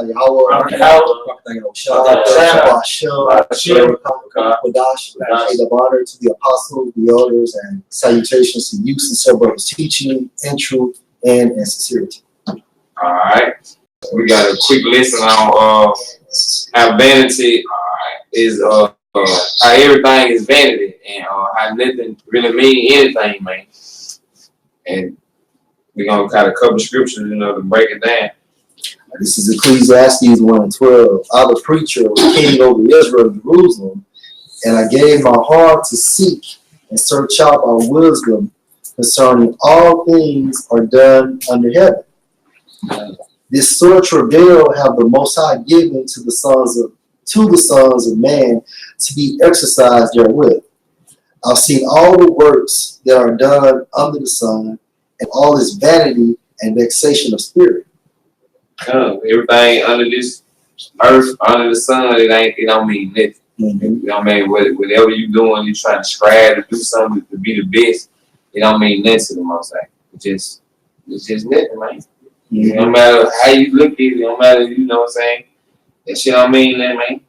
of honor to the apostles, the elders, and salutations to you, sincere brothers, teaching in truth and in sincerity. All right. We got a quick lesson on how vanity is how everything is vanity and how nothing really mean anything, man. And we're gonna kind of cover scriptures, to break it down. This is Ecclesiastes 1:12. I, the preacher, was king over Israel and Jerusalem, and I gave my heart to seek and search out by wisdom concerning all things are done under heaven. This sore travail have the Most High given to the sons of man to be exercised therewith. I've seen all the works that are done under the sun, and all this vanity and vexation of spirit. Everything under this earth, under the sun, it don't mean nothing. You know what I mean? Whatever you doing, you trying to strive to do something to be the best. It don't mean nothing to the Most High. It's just nothing, man. No matter how you look at it, no matter, you know what I'm saying? That shit don't mean nothing, man.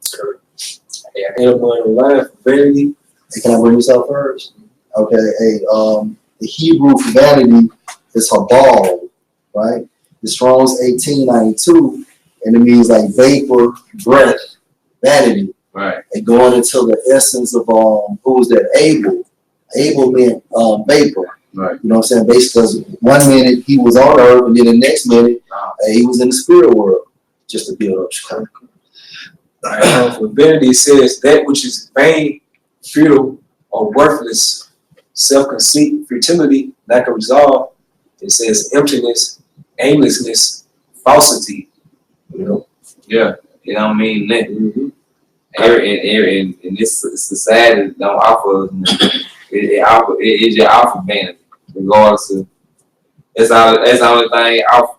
Yeah, I end up on the line for vanity. Hey, can I bring this out first? Okay, the Hebrew for vanity is habal, right? The Strong's 1892, and it means like vapor, breath, vanity. Right. And going into the essence of who was that? Abel. Abel meant vapor. Right. You know what I'm saying? Basically, because 1 minute he was on earth, and then the next minute he was in the spirit world. Just to build up Chicago. For vanity, it says that which is vain, futile, or worthless, self-conceit, futility, lack of resolve. It says emptiness, aimlessness, falsity. Yeah, it don't mean nothing. And this society don't offer it just offer vanity, regardless of that's the only thing offer.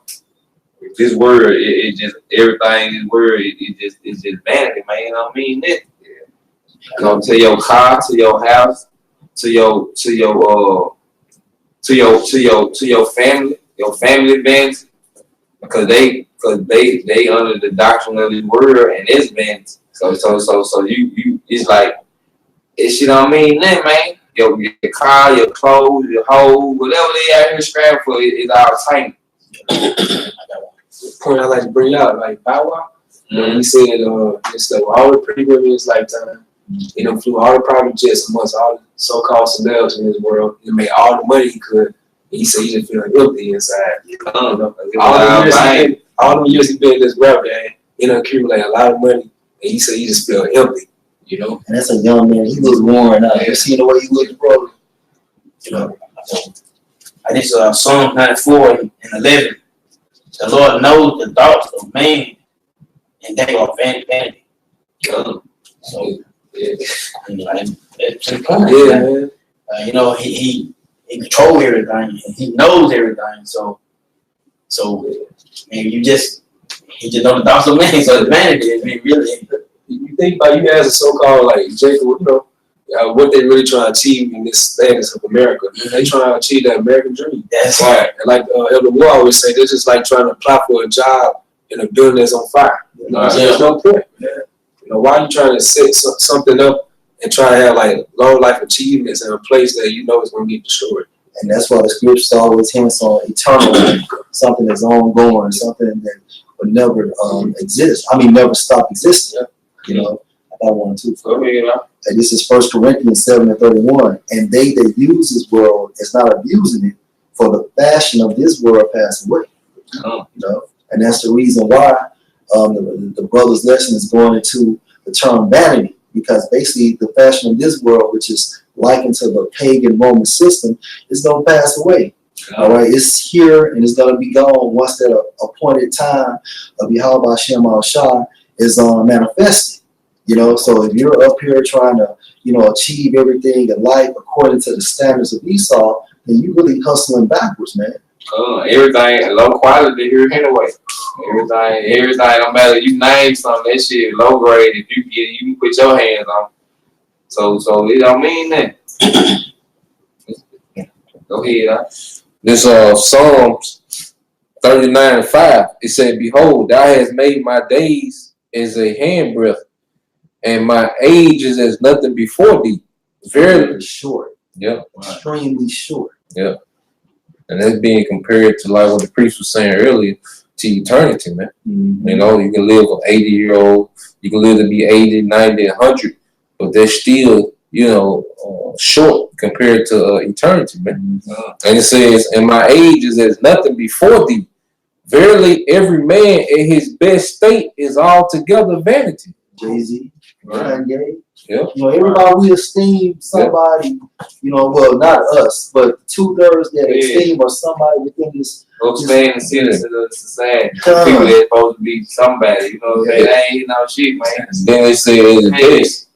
This word, it just everything. This word, it's just vanity, man. It don't mean nothing. To your car, to your house, to your family events, because they under the doctrine of this word and this vanity. So you it's like it shit don't mean nothing, man. Your car, your clothes, your hoe, whatever they out here scrapping for, it's all tiny. Point I like to bring out, like Bow Wow, when he said it's like all the pretty women in his lifetime, flew all the private jets amongst all the so-called celebs in this world, he made all the money he could, and he said he just feeling empty inside. All the years he been in this rap game, he done accumulated a lot of money, and he said he just feel empty, And that's a young man. He looks worn out. You see the way he looks, bro? I think Psalm 94 and 11. The Lord knows the thoughts of man, and they are vanity. So, that's the point. Man. He controls everything, and he knows everything. So man, he just know the thoughts of man. So it's vanity. I mean, really. You think about you as a so-called like Jacob, what they really trying to achieve in this status of America. They trying to achieve that American dream. That's right. Like Elder War always say, they're just like trying to apply for a job in a building that's on fire. There's no point. Why are you trying to set something up and try to have like long life achievements in a place that is going to get destroyed? And that's why the scriptures always hints on eternal life, something that's ongoing, something that will never exist. I mean, never stop existing. I got one too. And this is 1 Corinthians 7:31. And they that use this world is not abusing it, for the fashion of this world pass away. And that's the reason why the brother's lesson is going into the term vanity, because basically the fashion of this world, which is likened to the pagan Roman system, is going to pass away. All right, it's here and it's going to be gone once that appointed time of Yahweh Hashem al-Shah is manifested. So if you're up here trying to, achieve everything in life according to the standards of Esau, then you really hustling backwards, man. Everything low quality here anyway. Everything don't matter. You name something, that shit low grade. If you get it, you can put your hands on. So it don't mean that. Go ahead, This Psalms 39:5, it said, "Behold, thou hast made my days as a handbreadth, and my age is as nothing before thee." Very short. Yep. Extremely short. Yep. And that's being compared to like what the priest was saying earlier, to eternity, man. Mm-hmm. You know, you can live an 80-year-old, you can live to be 80, 90, 100, but they're still, you know, short compared to eternity, man. Mm-hmm. And it says, "And my age is as nothing before thee. Verily, every man in his best state is altogether vanity." Jay-Z, Right. Kanye. Yep. You know, everybody we esteem somebody, you know, well, not us, but 2/3 that esteem or somebody within this. Those staying in citizens of the society. Come People on. that's supposed to be somebody, you know, they ain't no shit, man. Then they say it's the best.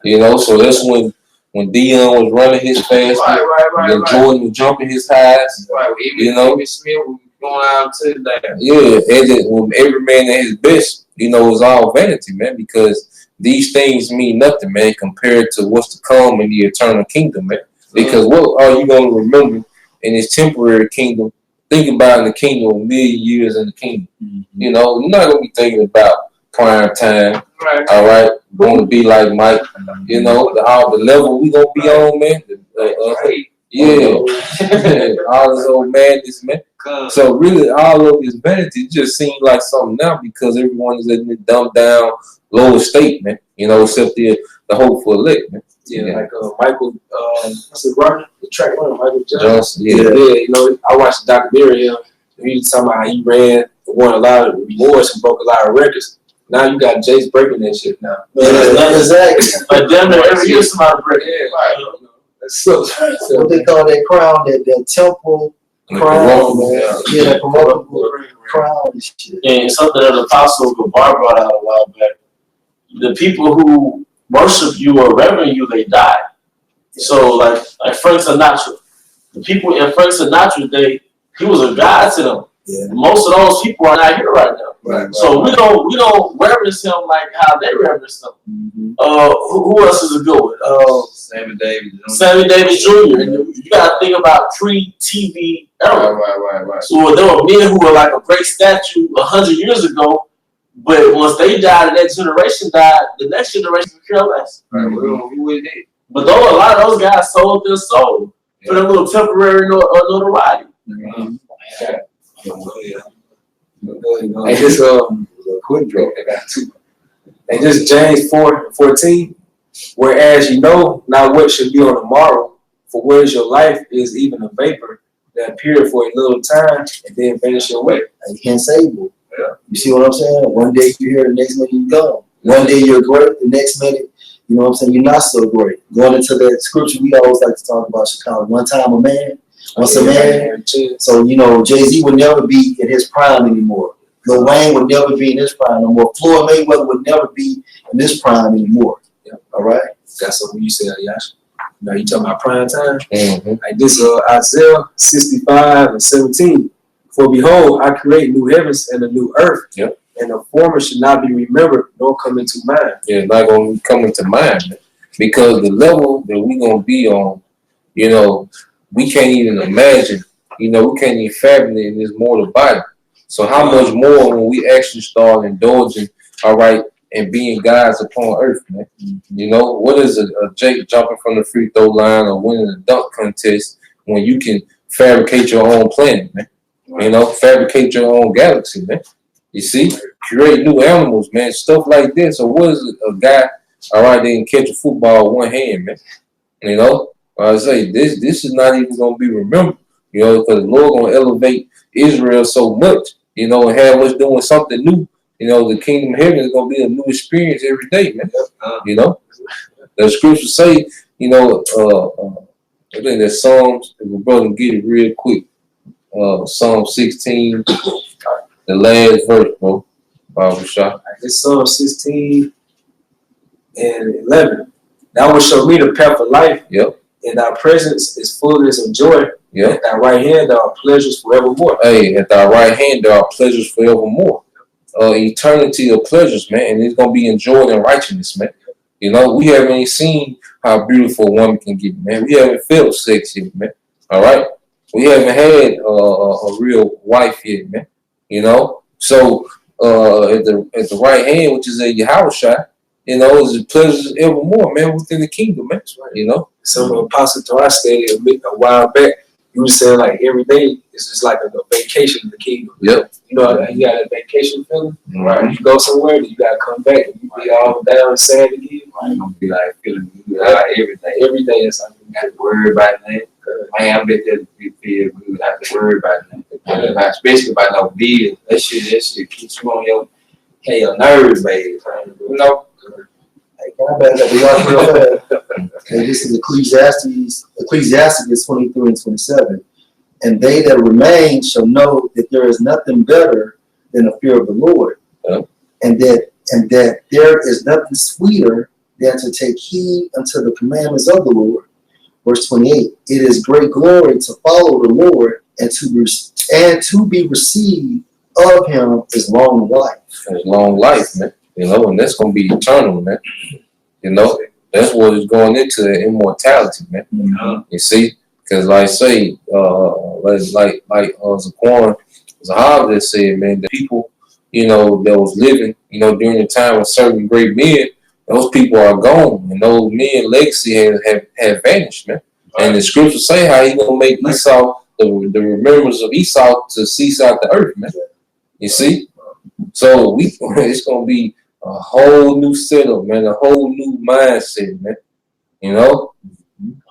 You know, so that's when Dion was running his fast, Right. Jordan was jumping his highs. Right. Even You know? Smith was going out to that. Yeah, and then when every man at his best, you know, is all vanity, man, because these things mean nothing, man, compared to what's to come in the eternal kingdom, man. Because what are you going to remember in this temporary kingdom? Think about in the kingdom, a million years in the kingdom. Mm-hmm. You know, you're not going to be thinking about prime time, Right. all right? Going to be like Mike, you know, the level we going to be on, man. Yeah, all this old madness, man. So really, all of this vanity just seems like something now because everyone is in the dumbed down, lower state, man. You know, except the hopeful elect, man. Yeah, like Michael, what's the runner? The track runner, Michael Johnson. Yeah. You know, I watched the documentary of him. He was talking about how he won a lot of awards and broke a lot of records. Now you got Jace breaking that shit now. Exactly. But damn near every year somebody break Yeah, it. right. So What they call that crown, that temple crown, man. Yeah, that corruptible crown and shit. And something that the Apostle Gabar brought out a while back. The people who worship you or reverend you, they die. So like Frank Sinatra. The people in Frank Sinatra's day, he was a god to them. Yeah. Most of those people are not here right now. Right. So we don't reverence him like how they reverence him. Mm-hmm. Who else is a good one? Sammy Davis. Sammy Davis Jr. And you gotta think about pre-TV era. Right. So there were men who were like a great statue 100 years ago, but once they died and that generation died, the next generation could care less. Right. Who is it? But though a lot of those guys sold their soul for their little temporary notoriety. Mm-hmm. and this quick joke I got too. And this James 4:14, whereas you know not what should be on the morrow, for whereas your life is even a vapor that appeared for a little time and then vanish away. Insable. Yeah. You see what I'm saying? One day you're here, the next minute you're gone. One day you're great, the next minute, you know what I'm saying, you're not so great. Going into that scripture, we always like to talk about Chicago. One time a man, once a man. So, you know, Jay-Z would never be in his prime anymore. Lil Wayne would never be in his prime no more. Floyd Mayweather would never be in his prime anymore. Yeah. All right? That's something you said, Yash. Now you talking about prime time? Mm-hmm. Like this Isaiah 65:17. For behold, I create new heavens and a new earth. Yep. And the former should not be remembered nor come into mind. Yeah, not going to come into mind, man. Because the level that we're going to be on, you know, we can't even imagine. You know, we can't even fathom it in this mortal body. So how much more when we actually start indulging, all right, and being gods upon earth, man? You know, what is a Jake jumping from the free throw line or winning a dunk contest when you can fabricate your own planet, man? You know, fabricate your own galaxy, man. You see, create new animals, man, stuff like this. So what is a guy, all right, that can catch a football with one hand, man? You know, I say this is not even going to be remembered, you know, because the Lord going to elevate Israel so much, you know, and have us doing something new. You know, the kingdom of heaven is going to be a new experience every day, man. You know, the scriptures say, you know, I think that Psalms, if my brother can get it real quick, Psalm 16, the last verse, bro. It's Psalm 16 and 11. Thou wilt show me the path of life. Yep. In thy presence is fullness of joy. Yep. At thy right hand there are pleasures forevermore. Hey, at thy right hand there are pleasures forevermore. Eternity of pleasures, man, and it's gonna be enjoyed in righteousness, man. You know, we haven't seen how beautiful a woman can get, man. We haven't felt sex yet, man. All right. We haven't had a real wife yet, man. You know, so at the right hand, which is at your house shot, you know, is pleasures evermore, man, within the kingdom, man. You know, some apostle to our stated a while back. You were saying like every day is just like a vacation in the kingdom. Yep. You know, you got a vacation feeling, Mhm. right? You go somewhere, then you gotta come back and you be all down and sad again. You gonna be like feeling good like every day. Every day is something. You got to worry about that. Man, I bet that feel good. Have to worry about that. Especially about no bills. That shit keeps you on your nerves, baby. You know. Hey, can I back up? We got real fast. Okay, this is Ecclesiastes 23 and 27. And they that remain shall know that there is nothing better than the fear of the Lord, and that there is nothing sweeter than to take heed unto the commandments of the Lord. Verse 28. It is great glory to follow the Lord, and to be received of him is long life. it's long life, man. You know, and that's gonna be eternal, man. You know, that's what is going into immortality, man. Mm-hmm. You see, because like say, like Zaquan Zahab just said, man, the people, you know, that was living, you know, during the time of certain great men, those people are gone, and those men legacy have vanished, man. Right. And the scriptures say how he gonna make Esau the remembrance of Esau to cease out the earth, man. You see, so it's gonna be a whole new setup, man, a whole new mindset, man. You know.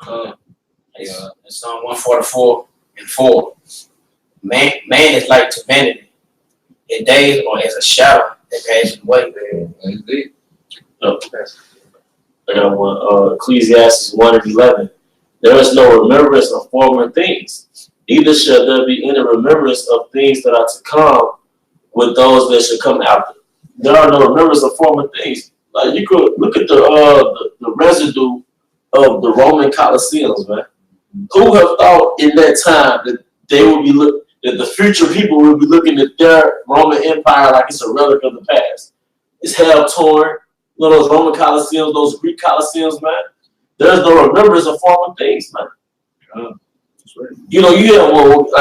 In Psalm 144 and 4, man is like to vanity. His days are as a shadow that passes away. Indeed. Ecclesiastes 1 and 11. There is no remembrance of former things, neither shall there be any remembrance of things that are to come with those that shall come after. There are no remembrance of former things. Like you could look at the residue of the Roman Colosseums, man. Who have thought in that time that they would be that the future people would be looking at their Roman Empire like it's a relic of the past? It's half torn. You know, those Roman Colosseums, those Greek Colosseums, man. There's no remembrance of former things, man. You know, you have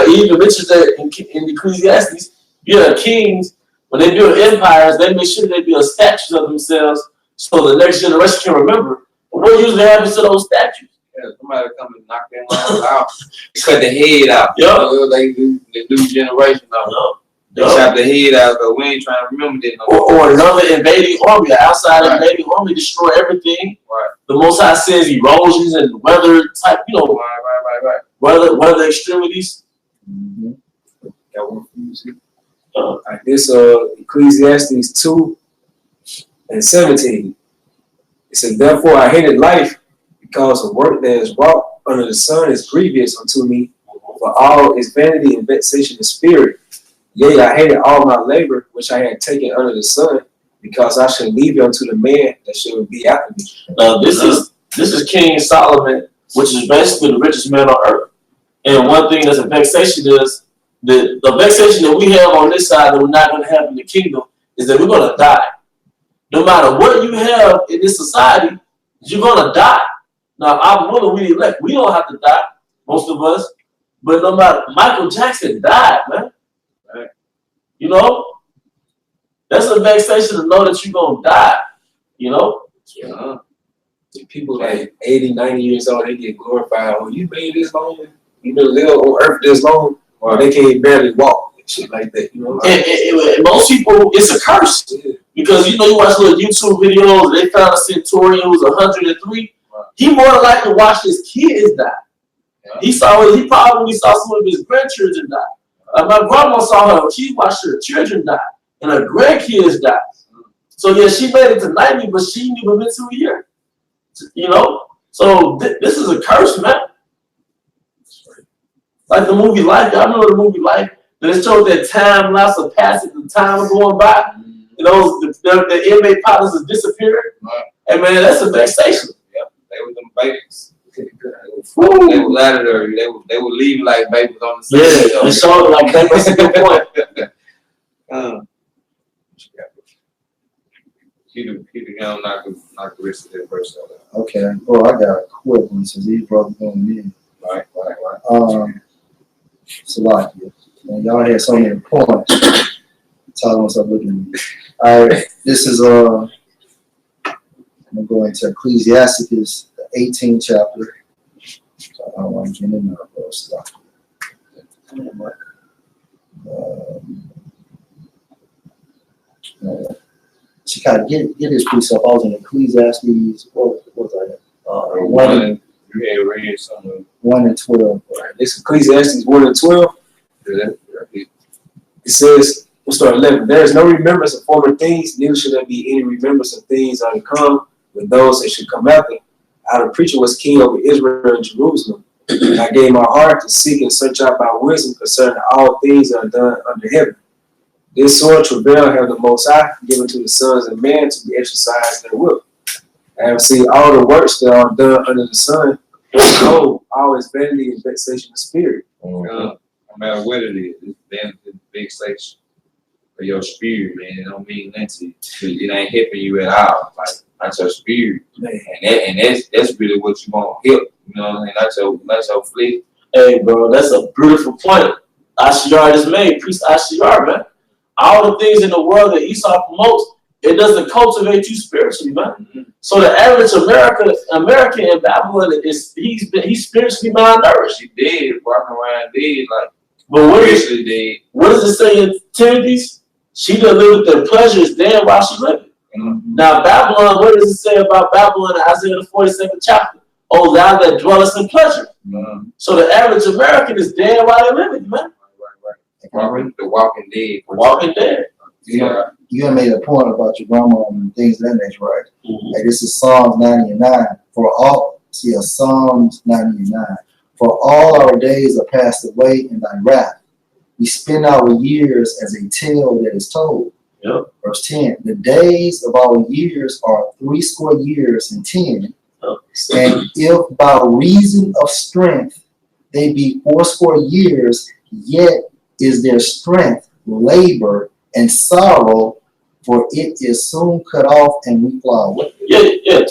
even mentions that in Ecclesiastes, you have kings when they build empires, they make sure they build statues of themselves so the next generation can remember. But what usually happens to those statues? Yeah, somebody come and knock them out, cut the head out. Yeah. They do the new generation now. They chop the head out, but we ain't trying to remember that no more. Or another invading army, outside invading army destroy everything. Right. The Most High says erosions and weather type, you know, right. weather extremities. Mm-hmm. Got one for you, see? Like this Ecclesiastes 2 and 17. It says, therefore I hated life, because the work that is wrought under the sun is grievous unto me, for all is vanity and vexation of spirit. Yea, I hated all my labor which I had taken under the sun, because I should leave it unto the man that should be after me. This is King Solomon, which is basically the richest man on earth. And one thing that's a vexation is the vexation that we have on this side that we're not going to have in the kingdom is that we're going to die. No matter what you have in this society, you're going to die. Now, I'm willing we elect. We don't have to die, most of us. But no matter, Michael Jackson died, man. Right. You know? That's a vexation to know that you're going to die. You know? Yeah. People like 80, 90 years old, they get glorified. Oh, you made this long? You know, live on earth this long? Or they can't barely walk and shit like that, you know? And most people, it's a curse. Yeah. Because, you know, you watch little YouTube videos, they found a centurion who was 103. Right. He more than likely watched his kids die. Yeah. He probably saw some of his grandchildren die. My grandma saw her, she watched her children die. And her grandkids died. So, yeah, she made it to 90, but she didn't even been to a year. You know? So, this is a curse, man. Like the movie Life. Y'all remember the movie Life? That it showed that time lapse of passage, the time going by. You know, the inmate partners is disappearing. Right. And man, that's a vexation. Yeah, they were them babies. They were latter. They were leaving like babies on the side. Yeah, it showed like that. That's a good point. Keep down, knock the rest of that verse out. Okay. Oh, I got a quick one since these brothers going in. Right. Salakia. Man, y'all had so many points. Talking myself looking at me. All right, this is I'm gonna go into Ecclesiastes, the 18th chapter. So I don't want to get in there, bro. Salakia. Chicago, get this piece up. I was in Ecclesiastes. What was I? 1 and 12. This Ecclesiastes 1 and 12. It says, we'll start 11. There is no remembrance of former things, neither should there be any remembrance of things are to come with those that should come after. Our preacher was king over Israel and Jerusalem. And I gave my heart to seek and search out by wisdom concerning all things that are done under heaven. This sort of travail have the Most High given to the sons of man to be exercised their will. I have seen all the works that are done under the sun. Behold, all is vanity and vexation of spirit. No matter what it is, it's vexation for your spirit, man. It don't mean nothing to you. It ain't helping you at all. Like, that's your spirit. And that's really what you want to help. You know what I mean? That's your flesh. Hey, bro, that's a beautiful point. Ashiar just made. Priest Ashiar, man. All the things in the world that Esau promotes, it doesn't cultivate you spiritually, man. Mm-hmm. So the average American in Babylon he's spiritually malnourished. He dead, walking around dead, like. But what does it say in Timothy's? She that liveth in pleasure is dead while she liveth. Mm-hmm. Now Babylon, what does it say about Babylon in Isaiah the 42nd chapter? Oh, thou that dwellest in pleasure. Mm-hmm. So the average American is dead while they're living, man. Right. The walking dead. Walking dead. Yeah. You have made a point about your grandma and things of that nature, right? Mm-hmm. Like this is Psalms 90 and 9. Psalms 90 and 9. For all our days are passed away in thy wrath. We spend our years as a tale that is told. Yep. Verse 10. The days of our years are 80 years and 10. Yep. And if by reason of strength they be 80 years, yet is their strength labor and sorrow, for it is soon cut off and we fly away. Yeah, 10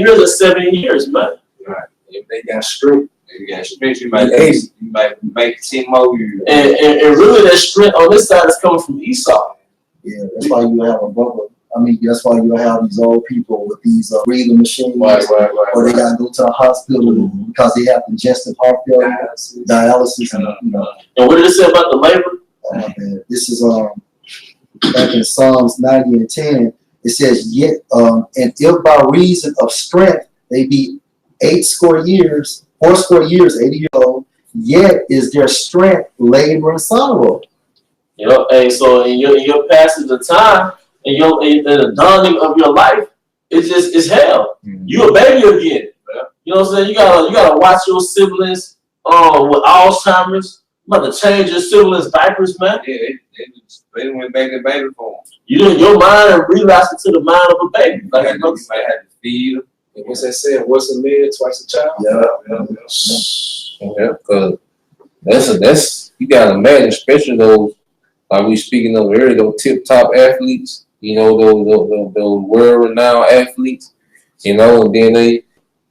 years or 7 years, man. Right. If they got strength, you might make 10 more years. And really that strength on this side is coming from Esau. Yeah, that's why you have a brother. I mean, that's why you have these old people with these breathing machines, right. Or they gotta go to a hospital because they have congestive heart failure, dialysis, and you know. And what did it say about the labor? This is back in Psalms 90 and 10. It says, "Yet, and if by reason of strength they be 80 years, 80 years old, yet is their strength labor and sorrow." You know, hey, so in your passage of time, in the dawning of your life, it's hell. Mm-hmm. You a baby again. Yeah. You know what I'm saying? You gotta watch your siblings with Alzheimer's. You about to change your siblings' diapers, man. Yeah, they went back to baby form. Your mind and relapse into the mind of a baby. Like you might have to feed them. And what's that saying? Once a man, twice a child. Yeah, because that's you gotta imagine, especially those like we speaking of earlier, those tip top athletes. You know, those world renowned athletes. You know, and then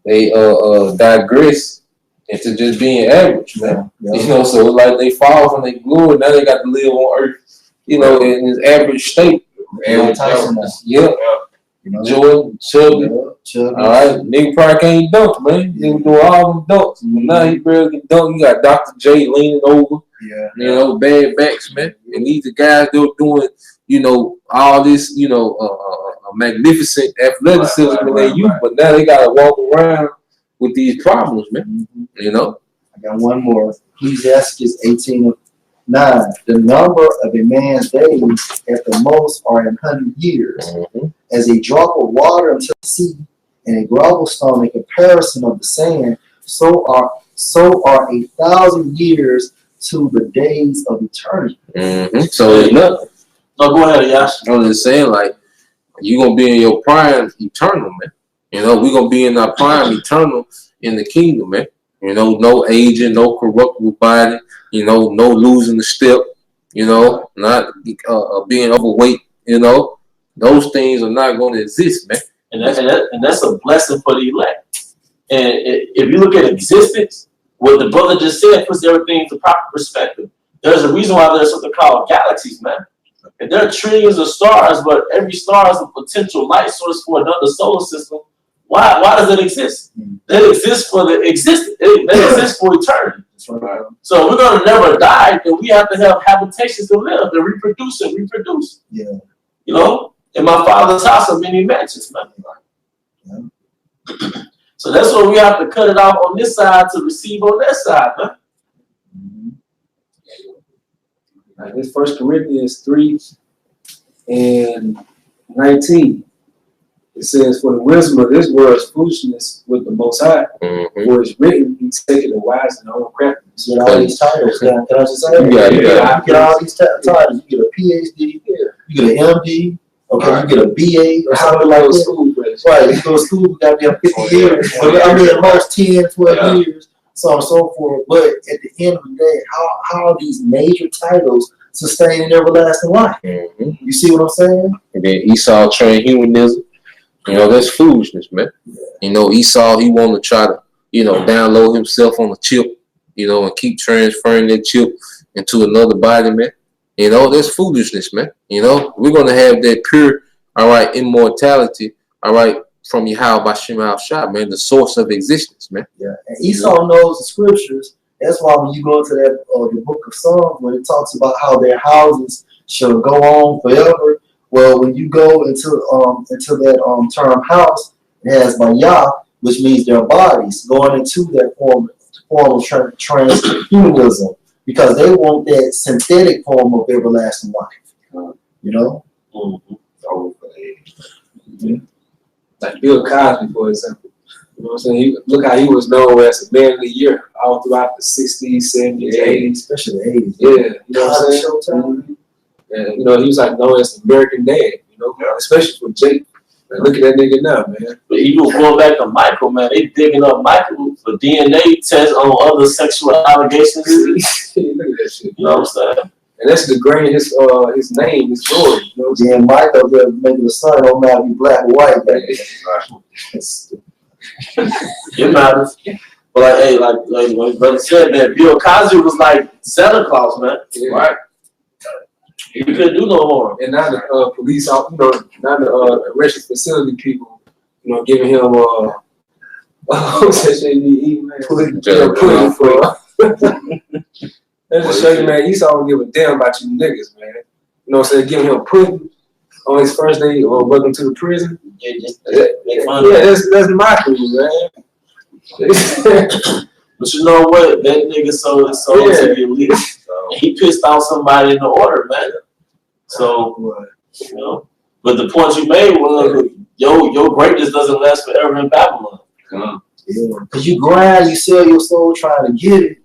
they digress into just being average, man. Yeah. You know, so like they fall from their glory, now they got to live on earth, you know, in this average state. Yeah. You know, Jordan, Chubby. All right, nigga probably can't dunk, man. Nigga do all them dunks. But now he barely can dunk. You got Dr. J leaning over. Yeah. You know, bad backs, man. And these are guys that are doing, you know, all this, you know, magnificent athleticism in their youth, but now they gotta walk around with these problems, man. Mm-hmm. You know. I got one more. Ecclesiastes 18:9. The number of a man's days at the most are 100 years. Mm-hmm. As a drop of water into the sea, and a gravel stone in comparison of the sand, so are 1,000 years to the days of eternity. Mm-hmm. So it's nothing. No, go ahead, Yash. I'm just saying, like, you're gonna be in your prime eternal, man. You know, we're gonna be in our prime eternal in the kingdom, man. You know, no aging, no corruptible body, you know, no losing the step, you know, not being overweight, you know. Those things are not gonna exist, man. And that's a blessing for the elect. And if you look at existence, what the brother just said puts everything into proper perspective. There's a reason why there's something called galaxies, man. And there are trillions of stars, but every star is a potential light source for another solar system. Why does it exist? It exists for the existence. It exists for eternity. Right. So we're gonna never die, then we have to have habitations to live and reproduce and reproduce. Yeah. You know, in my father's house are many mansions, man. Yeah. So that's why we have to cut it off on this side to receive on that side, man. Like this 1 Corinthians 3 and 19. It says, for the wisdom of this world is foolishness with the Most High. For it's written, he's taken the wise and the own craftiness. You get all these titles. Can I just say? Yeah, You get all these titles. You get a PhD. You get an MD. Okay, you get a BA or something like that. School, Right, you go to school, you got to be 50 years. I mean, at most 10, 12 years, so on and so forth. But at the end of the day, how are these major titles sustaining everlasting life? You see what I'm saying? And then Esau trained humanism. You know, that's foolishness, man. You know, Esau, he want to try to, you know, download himself on a chip, you know, and keep transferring that chip into another body, man. You know, that's foolishness, man. You know, we're going to have that pure, all right, immortality, all right, from Yahweh Bashem al-Shah, man, the source of existence, man. Yeah, and Esau knows the scriptures. That's why when you go into that the book of Psalms, when it talks about how their houses shall go on forever. Well, when you go into that term house, it has by Yah, which means their bodies, going into that form of transhumanism, because they want that synthetic form of everlasting life. You know? Like Bill Cosby, for example. You know what I'm saying? Look how he was known as a man of the year all throughout the 60s, 70s, 80s. Especially the 80s. Yeah, you know what I'm saying? And, you know, he was like known as the American Dad, you know, especially for Jake. Man, look at that nigga now, man. But even going back to Michael, man, they digging up Michael for DNA tests on other sexual allegations. Look at that shit. You know what I'm saying? And that's degrading his name, his glory. You know what I'm saying? Then Michael, making the sun don't matter be black or white. It matters. But like, hey, like what brother said, man, Bill Cosby was like Santa Claus, man. Yeah. Right? He couldn't do no harm. And now the police, you know, now the arrested facility people, you know, giving him what's that shit you eat, man? Pudding for. Let's just show you, man. Esau don't give a damn about you niggas, man. You know what I'm saying? Giving him pudding on his first day or welcome to the prison. Yeah, that's my crew, man. But you know what? That nigga sold his soul to the elite. He pissed off somebody in the order, man. So, you know. But the point you made was, your greatness doesn't last forever in Babylon. Yeah, because you grind, you sell your soul trying to get it.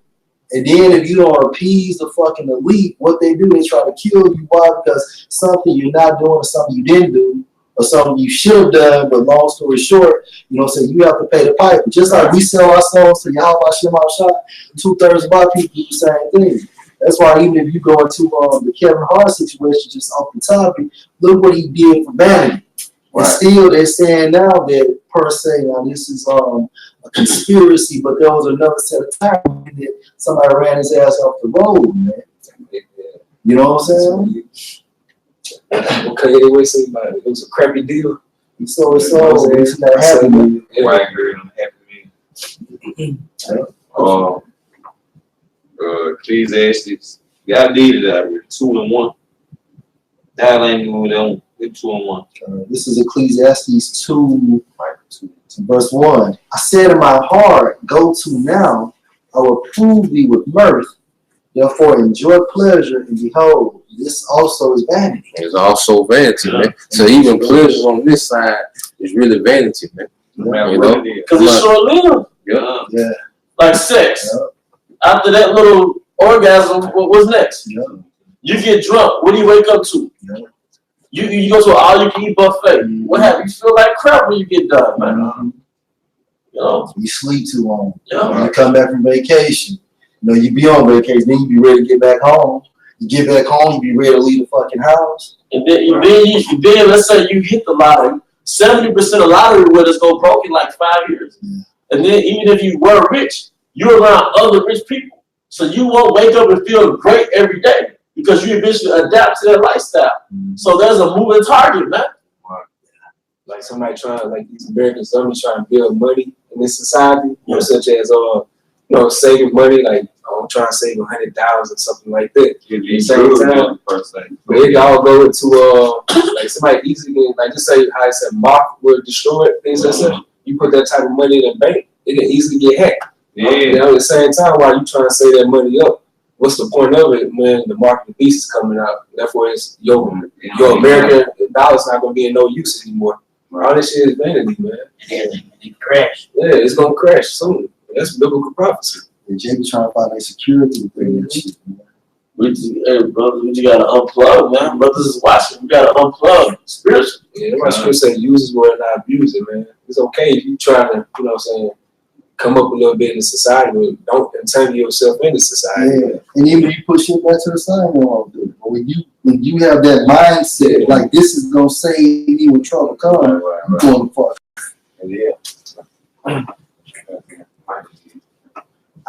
And then if you don't appease the fucking elite, what they do, they try to kill you. Why? Because something you're not doing or something you didn't do or something you should have done, but long story short, you know, so you have to pay the piper. Just like we sell our souls to Yahweh Hashem al-Shah, 2/3 of our people do the same thing. That's why even if you go into the Kevin Hart situation, just off the topic, look what he did for Vanity. And still they're saying now that per se, now this is a conspiracy, but there was another set of time that somebody ran his ass off the road, man. You know what I'm saying? Okay, anyway, say about it. It was a crappy deal. So it's not happening. White girl, happy man. Ecclesiastes. Y'all needed that with 2-1. Y'all ain't moving on with 2-1. This is Ecclesiastes 2, verse 1. I said in my heart, go to now, I will prove thee with mirth. Therefore enjoy pleasure, and behold, this also is vanity. It's also vanity, man. So even pleasures on this side is really vanity, man. You know? Because it's short-lived. Yeah. Like sex. After that little orgasm, what's next? You get drunk. What do you wake up to? You go to an all-you-can-eat buffet. What happens? You feel like crap when you get done, man. You know? You sleep too long. Yeah. You come back from vacation. You know, you be on vacation, then you be ready to get back home. You get back home, you be ready to leave the fucking house. And then let's say you hit the lottery. 70% of lottery winners go broke in like 5 years. And then even if you were rich, you're around other rich people. So you won't wake up and feel great every day because you eventually adapt to their lifestyle. So there's a moving target, man. Like somebody trying, like these American zombies trying to build money in this society, you know, such as saving money, like I'm trying to save 100,000 or something like that. At the same time, but it all go into like somebody easily, like just say how I said moth would destroy it, things like that. You put that type of money in a bank, it can easily get hacked. Yeah. You know, at the same time, while you trying to save that money up, what's the point of it when the market of the beast is coming out? Therefore, it's your American dollar's not gonna be in no use anymore. All this shit is vanity, man. It crash. Yeah, it's gonna crash soon. That's biblical prophecy. And Jay be trying to find a security within that shit, man. Hey, brother, we just gotta unplug, man. Brothers is watching. We gotta unplug spiritually. Yeah, that's why scripture say use his word, not abuse it, man. It's okay if you try to, you know what I'm saying, come up a little bit in society, but don't entangle yourself into society. Yeah, and even if you push it back to the side, you won't do it. But when you have that mindset, like this is gonna save me when trouble comes, you're going to fuck. Yeah.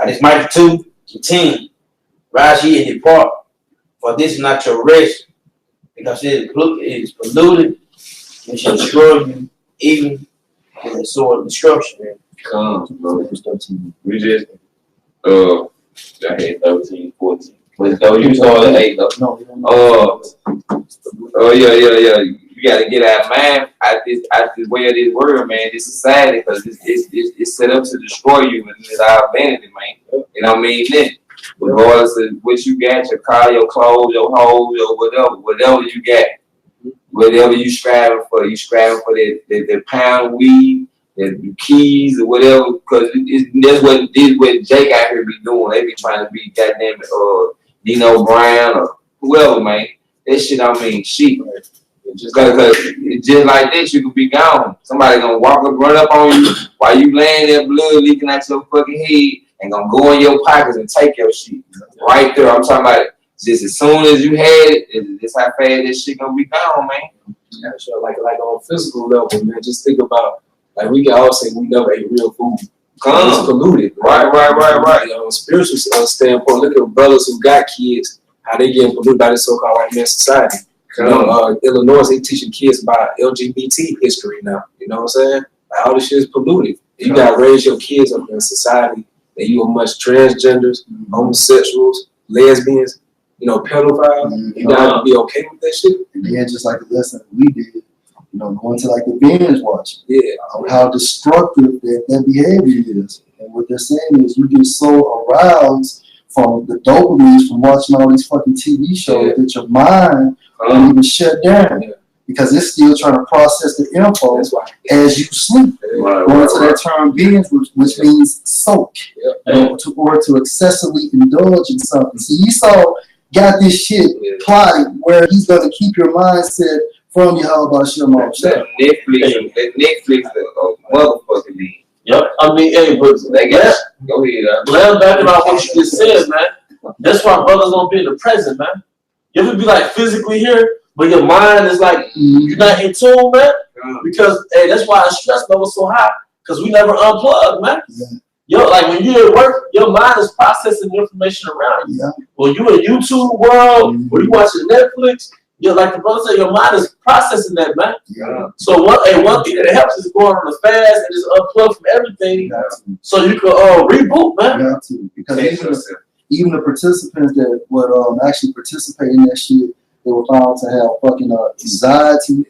This Micah 2:10. Rise ye and depart, for this is not your rest, because it is polluted, and shall destroy you, even with a sword of destruction. Comes, bro. We just, I had 13, 14. But though you started at 8, though. Yeah. You gotta get our mind out this way of this world, man. This society, because it's set up to destroy you, and it's our vanity, man. You know what I mean? Then, regardless of what you got, your car, your clothes, your hoes, or whatever you got, whatever you striving for that pound of weed, the keys or whatever, because that's what Jake out here be doing. They be trying to be goddamn Nino Brown or whoever, man. That shit don't mean shit. Just like this, you could be gone. Somebody gonna run up on you while you laying there, blood leaking out your fucking head, and gonna go in your pockets and take your shit right there. I'm talking about just as soon as you had it, this how fast this shit gonna be gone, man. Yeah, sure. Like on a physical level, man. Just think about, like, we can all say we never ate real food. It's polluted. Right. You know, on a spiritual standpoint, look at brothers who got kids, how they getting polluted by this so-called white man society. You know, Illinois, they teaching kids about LGBT history now. You know what I'm saying? Like, all this shit is polluted. You gotta raise your kids up in a society that you are much transgenders, homosexuals, lesbians, you know, pedophiles. You gotta be okay with that shit. And then just like the lesson we did, you know, going to like the binge watching. Yeah. How destructive that behavior is. And what they're saying is you get so aroused from the dopamine from watching all these fucking TV shows that your mind won't even shut down. Yeah. Because it's still trying to process the info as you sleep. Going to that term binge, which means soak, or to excessively indulge in something. See, Esau got this shit plotted where he's going to keep your mindset from Yahweh Hashem. Netflix motherfucking me. Yep. I mean, hey, but they got go ahead. Land back about what you just said, man. That's why brothers don't be in the present, man. You ever be like physically here, but your mind is like you're not in tune, man. Because that's why our stress level's so high. Because we never unplug, man. Yo, like when you're at work, your mind is processing information around you. When you in YouTube world, when you watching Netflix, you're like the brother said, your mind is processing that, man. So one thing that helps is going on a fast and just unplug from everything, so you can reboot, man. Because even the participants that would actually participate in that shit, they were found to have fucking anxiety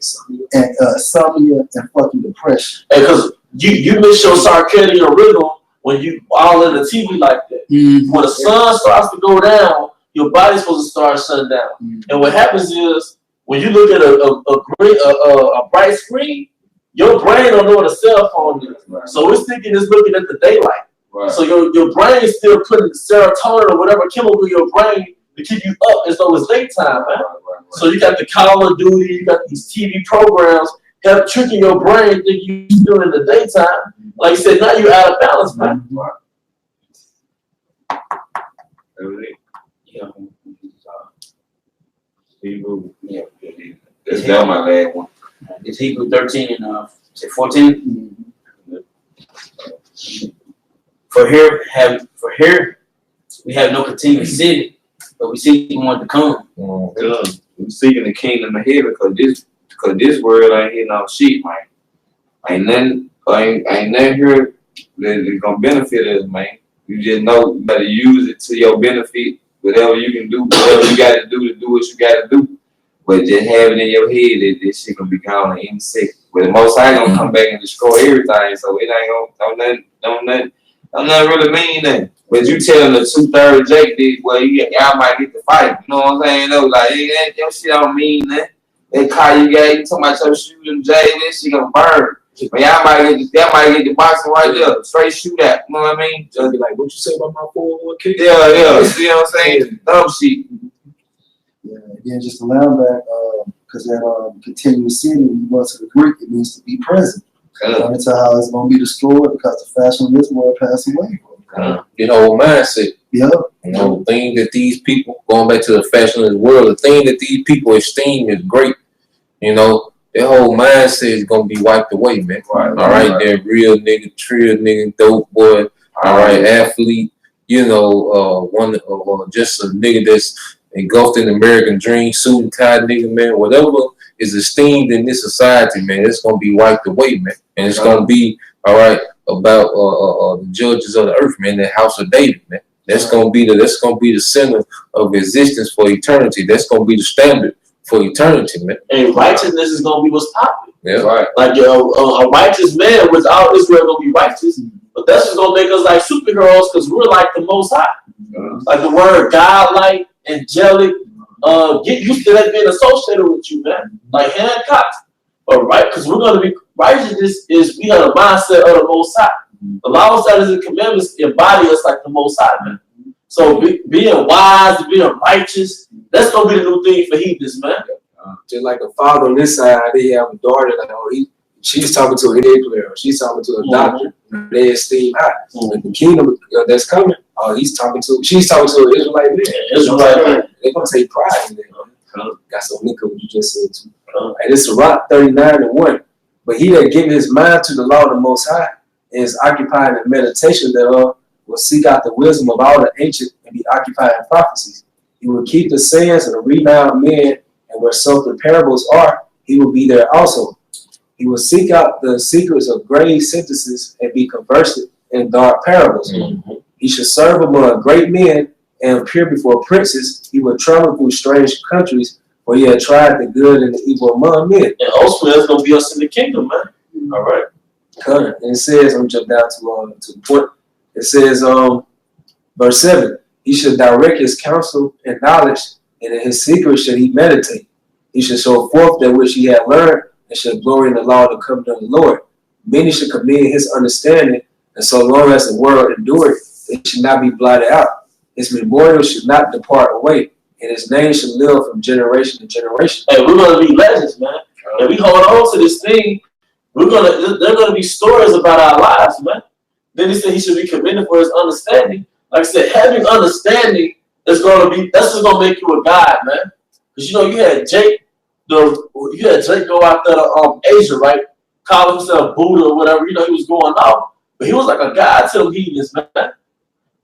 and insomnia and fucking depression. Because you miss your circadian rhythm when you all in the TV like that. When the sun starts to go down, your body's supposed to start shutting down. And what happens is when you look at a bright screen, your brain don't know what a cell phone is. So it's thinking it's looking at the daylight. So your brain is still putting serotonin or whatever chemical in your brain to keep you up as though it's daytime, man. So you got the Call of Duty, you got these TV programs help tricking your brain thinking you're still in the daytime. Like you said, now you're out of balance, man. That's down my last one. It's Hebrew 13 and 14. for here, we have no continuous city, but we see one to come. We seeking the kingdom of heaven because this world ain't hitting on shit, man. Ain't nothing here that's gonna benefit us, man. You just know you better use it to your benefit. Whatever you can do, whatever you gotta do to do what you gotta do. But just have it in your head that this shit gonna be gone in any second. But the Most High gonna come back and destroy everything, so it ain't gonna don't nothing really mean that. But you telling the 2/3 Jake did, well, y'all might get to fight. You know what I'm saying? Though, like, your shit don't mean that. That car you got, you talking about your shooting, Jay, that shit gonna burn. But y'all might get the boxing right there, straight shootout. You know what I mean? Just be like, what you say about my 401k? Yeah. See what I'm saying? Dumb shit. Yeah, again, just to round back, because that continuous city, when you go to the Greek, it means to be present. Into how it's going to be destroyed because the fashion of this world passed away. You know, mindset. Yeah. You know, the thing that these people, going back to the fashion of the world, the thing that these people esteem is great. You know, their whole mindset is going to be wiped away, man. Right. All right, they're real nigga, trill nigga, dope boy, all right, athlete, you know, just a nigga that's engulfed in the American dream, suit and tie nigga, man, whatever is esteemed in this society, man, it's going to be wiped away, man. And it's going to be, all right, about the judges of the earth, man, the house of David, man. That's going to be the center of existence for eternity. That's going to be the standard for eternity, man. And righteousness is going to be what's popular. Yeah. Right. Like a righteous man without Israel going to be righteous. But that's just going to make us like superheroes because we're like the Most High. Like the word godlike, angelic, get used to that being associated with you, man. Like Hancock. But right, because we're going to be righteousness is we have a mindset of the Most High. The law, statutes, and commandments embody us like the Most High, man. So being wise, being righteous, that's going to be the new thing for heathens, man. Just like a father on this side, they have a daughter, like, she's talking to an NBA player, she's talking to a doctor, they esteem high. In the kingdom that's coming, she's talking to an Israelite man. They're going to take pride in that. Got some link up what you just said too. And it's wrought 39:1. But he that giveth his mind to the law of the Most High and is occupied in meditation thereof will seek out the wisdom of all the ancient and be occupied in prophecies. He will keep the sayings of the renowned men, and where so the parables are, he will be there also. He will seek out the secrets of grave sentences and be conversant in dark parables. He should serve among great men and appear before princes. He will travel through strange countries, for he had tried the good and the evil among men. And ultimately, that's going to be us in the kingdom, man. All right. And it says, I'm jump down to the point. It says, verse 7, he should direct his counsel and knowledge, and in his secret should he meditate. He should show forth that which he had learned, and should glory in the law of the covenant of the Lord. Many should commend his understanding, and so long as the world endureth, it should not be blotted out. His memorial should not depart away, and his name should live from generation to generation. Hey, we're going to be legends, man. And we hold on to this thing. There are going to be stories about our lives, man. Then he said he should be commended for his understanding. Like I said, having understanding that's just going to make you a god, man. Because, you know, you had Jake go out there to Asia, right? Calling himself Buddha or whatever. You know, he was going off. But he was like a god to them heathens, man.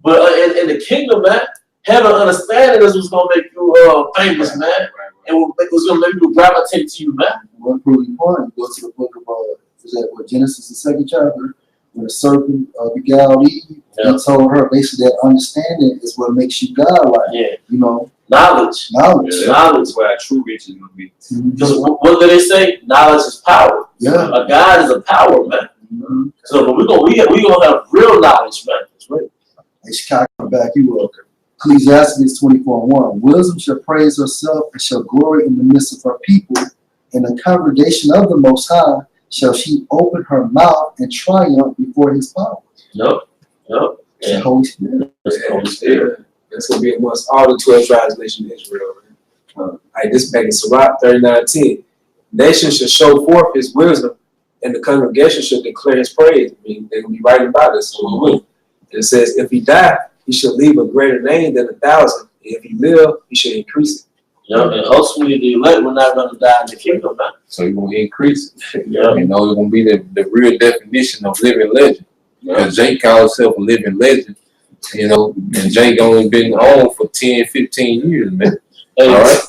But in the kingdom, man, having understanding is what's going to make you famous, man. And what's going to make people gravitate to you, man. One proving point, you go to the book of Genesis, the 2nd chapter, when the serpent beguiled Eve, he told her basically that understanding is what makes you godlike. Yeah. You know, knowledge. Yeah, knowledge is where true riches will be. Because what do they say? Knowledge is power. Yeah. A God is a power, man. So but we're gonna have real knowledge, man. That's right. Hey, Chicago, back you up. Ecclesiastes 24:1. Wisdom shall praise herself and shall glory in the midst of her people. In the congregation of the Most High shall she open her mouth and triumph before his power. Yep. The Holy Spirit. That's going to be amongst all the 12 tribes nation of Israel. This back in Sirach 39:10. Nation shall show forth his wisdom, and the congregation shall declare his praise. I mean, they're going to be writing about this. And it says, if he die, he shall leave a greater name than 1,000. If he live, he shall increase it. Yeah, and ultimately the elect will not going to die in the kingdom, man. So you're going to increase it. Yeah. You know, it's going to be the real definition of living legend. Because Jake calls himself a living legend, you know, and Jake only been on for 10, 15 years, man. All right?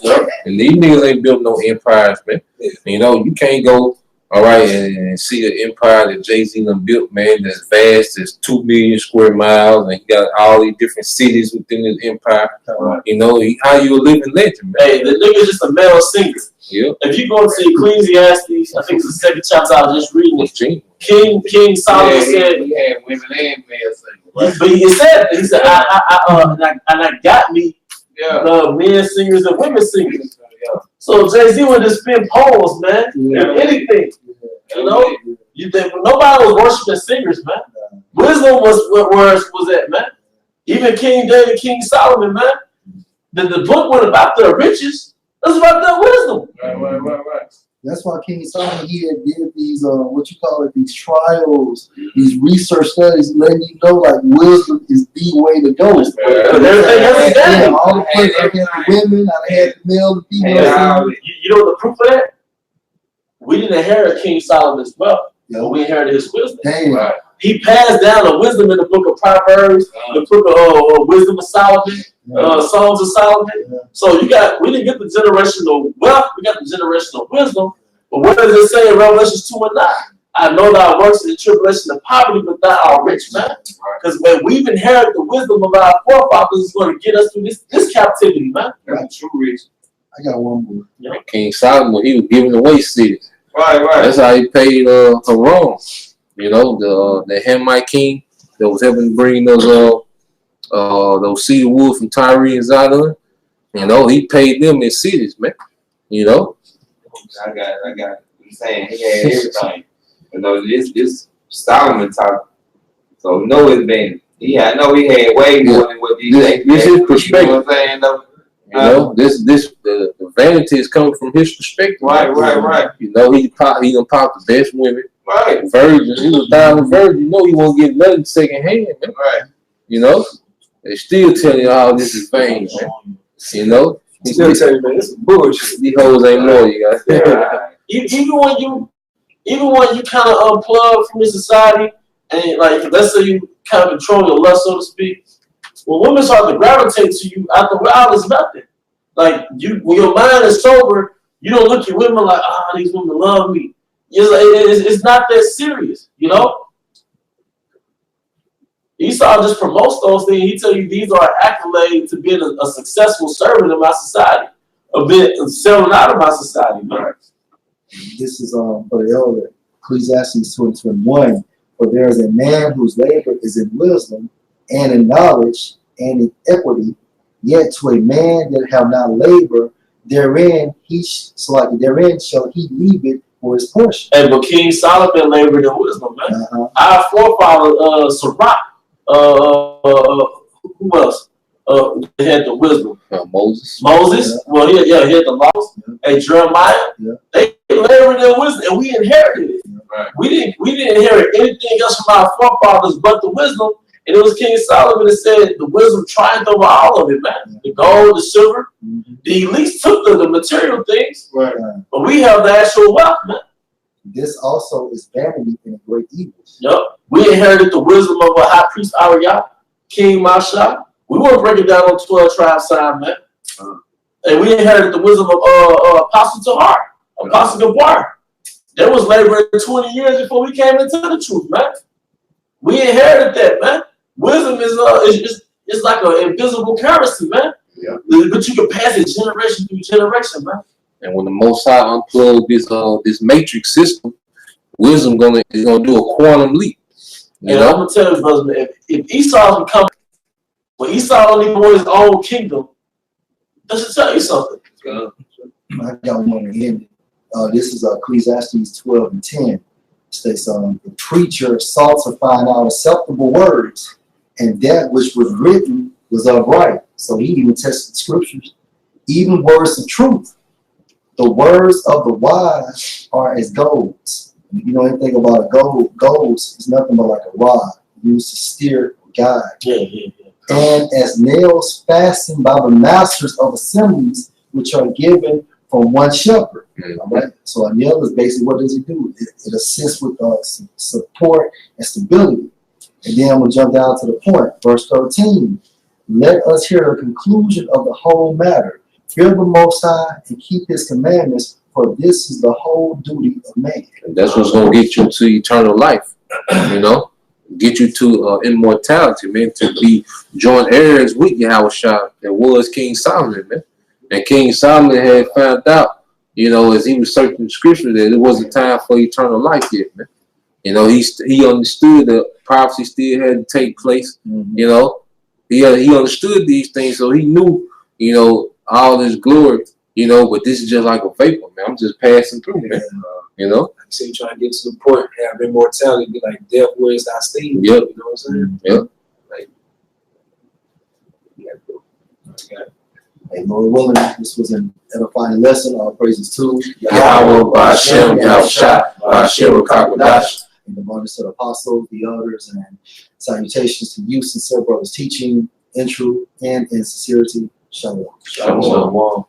And these niggas ain't built no empires, man. You know, you can't go, all right, and see an empire that Jay-Z done built, man, that's vast, that's 2 million square miles, and he got all these different cities within his empire. You know, how you a living legend, man? Hey, the nigga's just a male singer. Yeah. If you go to Ecclesiastes, I think it's the second chapter I was just reading it. King Solomon said, he had women and male singers. but he said, I got me men singers and women singers. So Jay-Z would just spin poems, man. If anything, you know, you think nobody was worshiping singers, man. Wisdom was that, man. Even King David, King Solomon, man. The book was about their riches. It's about their wisdom. Right. That's why King Solomon here did these these trials, these research studies, letting you know like wisdom is the way to go. Everything else is Yeah, down. all the places I had the women, I had the male, the female. You know the proof of that? We didn't inherit King Solomon's wealth, but we inherited his wisdom. Damn. He passed down the wisdom in the book of Proverbs, the book of Wisdom of Solomon, Songs of Solomon. So we didn't get the generational wealth, we got the generational wisdom. But what does it say in Revelation 2:9? I know thy works in the tribulation of poverty, but thou art rich, man. Because when we've inherited the wisdom of our forefathers, it's going to get us through this captivity, man. That's true, Rich. I got one more. King Solomon, he was giving away cities. Right. That's how he paid Haran. You know, the Hamite king that was helping bring those cedar wood from Tyre and Zidon. You know, he paid them in cities, man. You know. I got it. I'm saying he had everything. You know, this Solomon talk. So no advantage. I know he had way more than what these This is perspective. You know what I'm saying though? You know, the vanity is coming from his perspective. Right. You know, he done pop the best women. Right. Virgins. He was dying with virgin. You know he won't get nothing second hand, man. Right. You know? They still telling you how this is vain, man. You know? Still tell you, man, this is bullshit. These hoes ain't loyal, you guys. Even when you kind of unplug from the society and like let's say you kind of control your lust, so to speak, when women start to gravitate to you after a while, it's nothing. Like when your mind is sober, you don't look at women like, these women love me. It's not that serious, you know. Esau just promotes those things. He tell you these are accolades to being a successful servant in my society, a bit selling out of my society, man. This is for the elder, Ecclesiastes 2:21. For there is a man whose labor is in wisdom and in knowledge and in equity, yet to a man that have not labor therein therein shall he leave it for his portion. Hey, but King Solomon labored in wisdom, man. Our forefather, Sirach, who else? They had the wisdom. Moses. Yeah. Well, he had the laws. Hey, Jeremiah. Yeah. They labored in wisdom, and we inherited it. Right. We didn't inherit anything else from our forefathers but the wisdom. And it was King Solomon that said the wisdom triumphed over all of it, man. The gold, the silver. The elites took the material things, but we have the actual wealth, man. This also is vanity and a great evil. Yep. We inherited the wisdom of our high priest Ariah, King Masha. We won't break it down on 12 tribes side, man. And we inherited the wisdom of Apostle Tahar, Apostle Gabar. There was laboring 20 years before we came into the truth, man. We inherited that, man. Wisdom is like an invisible currency, man. Yeah. But you can pass it generation through generation, man. And when the Most High unplugged this matrix system, wisdom is gonna do a quantum leap. And I'm gonna tell you, brothers, man, if Esau's become, when Esau don't even want his own kingdom, that should tell you something. I got one again. This is Ecclesiastes 12:10. It states, the preacher sought to find out acceptable words, and that which was written was upright. So he even tested scriptures, even words of truth. The words of the wise are as golds. You know anything about a golds is nothing but like a rod used to steer or guide. Yeah. And as nails fastened by the masters of assemblies, which are given from one shepherd. All right. So a nail is basically, what does it do? It assists with support and stability. And then we'll jump down to the point, verse 13. Let us hear the conclusion of the whole matter. Fear the Most High and keep His commandments, for this is the whole duty of man. And that's what's gonna get you to eternal life. You know, get you to immortality, man. To be joint heirs with Yahushua that was King Solomon, man. And King Solomon had found out, you know, as he was searching scripture, that it wasn't time for eternal life yet, man. You know, he understood that prophecy still had to take place. You know, he understood these things, so he knew, you know, all this glory. You know, but this is just like a vapor, man. I'm just passing through, man. You know, Like you say, trying to get to the point, have immortality, be like, death, where is thy sting? Yep. You know what I'm saying? Yep. Like, yeah, And Lord willing, this was an edifying lesson. All praises to Yahweh, Ba'ashem, Yahushua, Ba'ashem, Kakwadash. and the abundance of the apostles, the elders, and salutations to you, sincere brothers, teaching in truth and in sincerity. Shalom. Shalom.